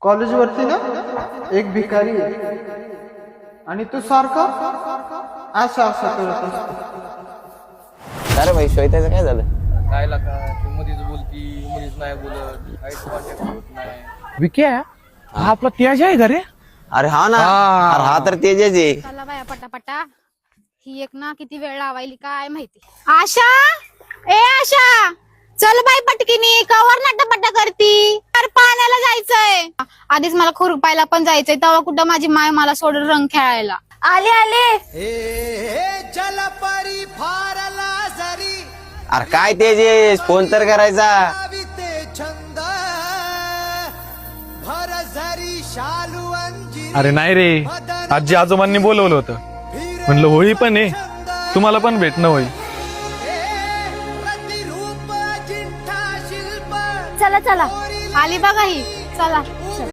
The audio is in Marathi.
कॉलेज वरती ना एक भिकारी आहे आणि तो सारखा असा असा करत असतो. अरे भाई श्वेताचं काय झालं? काय लागा ती मधीच बोलती मधीच नाही बोलत काहीच कॉन्टॅक्ट होत नाही. विक्या हा आपला त्याज आहे का रे? अरे हा ना, अरे हा तर तेजच आहे. चला बाया पटापटा. ही एक ना किती वेळ लावायली काय माहिती. आशा, ए आशा, चल बाई पटकीनी, कवर नटापटा करती. अरे पाण्याला जायचंय. आधीच मला खुरपायला पण जायचंय, तेव्हा कुठं माझी माय मला सोडून रंग खेळायला. आले आले. अरे काय तेजेस, फोन तर करायचा. अरे नाही रे, आजी आजोबांनी बोलवलं होतं. म्हणलं होळी पण आहे, तुम्हाला पण भेटणं होईल. चला चला, आली बघा ही. चला.